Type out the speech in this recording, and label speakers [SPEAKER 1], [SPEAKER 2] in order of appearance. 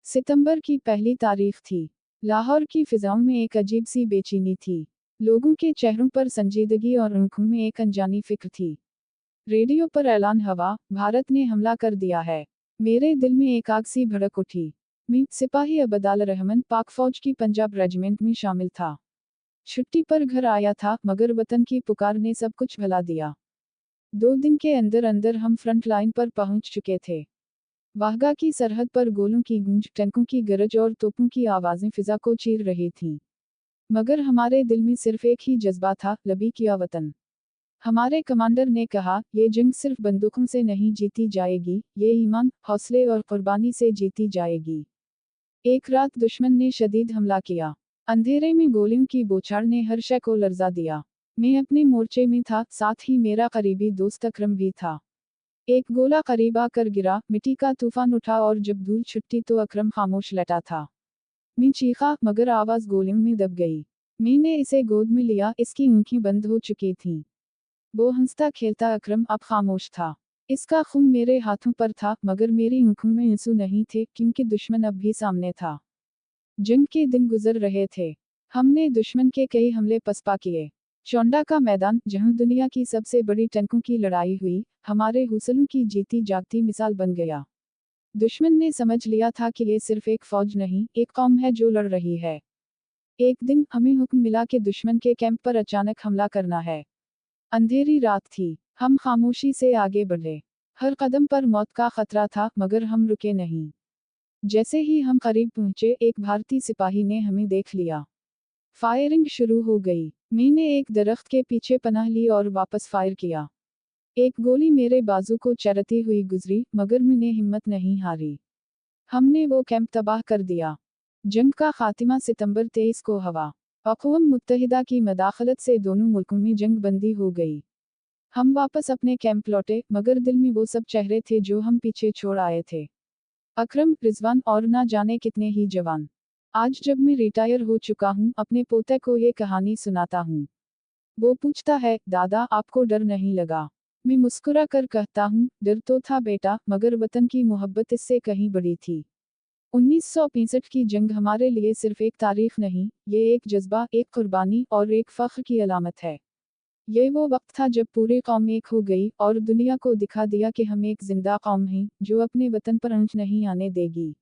[SPEAKER 1] सितंबर की पहली तारीख थी। लाहौर की फिजाओं में एक अजीब सी बेचैनी थी। लोगों के चेहरों पर संजीदगी और आंखों में एक अनजानी फिक्र थी। रेडियो पर ऐलान हुआ, भारत ने हमला कर दिया है। मेरे दिल में एक आग सी भड़क उठी। मैं सिपाही अबदाल रहमान पाक फौज की पंजाब रेजिमेंट में शामिल था। छुट्टी पर घर आया था, मगर वतन की पुकार ने सब कुछ भुला दिया। 2 दिन के अंदर अंदर हम फ्रंट लाइन पर पहुंच चुके थे। वाहगा की सरहद पर गोलों की गूंज, टैंकों की गरज और तोपों की आवाजें फिजा को चीर रही थीं। मगर हमारे दिल में सिर्फ एक ही जज्बा था, लबी किया वतन। हमारे कमांडर ने कहा, ये जंग सिर्फ बंदूकों से नहीं जीती जाएगी, ये ईमान, हौसले और कुर्बानी से जीती जाएगी। एक रात दुश्मन ने शदीद हमला किया। अंधेरे में गोलियों की बौछार ने हर शय को लर्जा दिया। मैं अपने मोर्चे में था, साथ ही मेरा करीबी दोस्त अकरम भी था। एक गोला करीब आकर गिरा, मिट्टी का तूफान उठा और जब धूल छुट्टी तो अकरम खामोश लेटा था। मैं चीखा, मगर आवाज गोलियों में दब गई। मैंने इसे गोद में लिया, इसकी आंखें बंद हो चुकी थीं। वो हंसता खेलता अकरम अब खामोश था। इसका खून मेरे हाथों पर था, मगर मेरी आंखों में आंसू नहीं थे, क्योंकि दुश्मन अब भी सामने था। जंग के दिन गुजर रहे थे। हमने दुश्मन के कई हमले पसपा किए। चौंडा का मैदान, जहां दुनिया की सबसे बड़ी टैंकों की लड़ाई हुई, हमारे हौसलों की जीती जागती मिसाल बन गया। दुश्मन ने समझ लिया था कि ये सिर्फ एक फौज नहीं, एक कौम है जो लड़ रही है। एक दिन हमें हुक्म मिला कि दुश्मन के कैंप पर अचानक हमला करना है। अंधेरी रात थी। हम खामोशी से आगे बढ़े। हर कदम पर मौत का खतरा था, मगर हम रुके नहीं। जैसे ही हम करीब पहुंचे, एक भारतीय सिपाही ने हमें देख लिया। फायरिंग शुरू हो गई। मैंने एक दरख्त के पीछे पनाह ली और वापस फायर किया। एक गोली मेरे बाजू को चरती हुई गुजरी, मगर मैंने हिम्मत नहीं हारी। हमने वो कैंप तबाह कर दिया। जंग का खात्मा सितंबर 23 को हुआ। अक़वाम मुत्तहिदा की मदाखलत से दोनों मुल्कों में जंग बंदी हो गई। हम वापस अपने कैंप लौटे, मगर दिल में वो सब चेहरे थे जो हम पीछे छोड़ आए थे। अकरम, रिजवान और ना जाने कितने ही जवान। आज जब मैं रिटायर हो चुका हूँ, अपने पोते को ये कहानी सुनाता हूँ। वो पूछता है, दादा आपको डर नहीं लगा? मैं मुस्कुरा कर कहता हूँ, डर तो था बेटा, मगर वतन की मोहब्बत इससे कहीं बड़ी थी। 1965 की जंग हमारे लिए सिर्फ एक तारीख नहीं, ये एक जज्बा, एक कुर्बानी और एक फख्र की अलामत है। ये वो वक्त था जब पूरी कौम एक हो गई और दुनिया को दिखा दिया कि हम एक जिंदा कौम हैं, जो अपने वतन पर आंच नहीं आने देगी।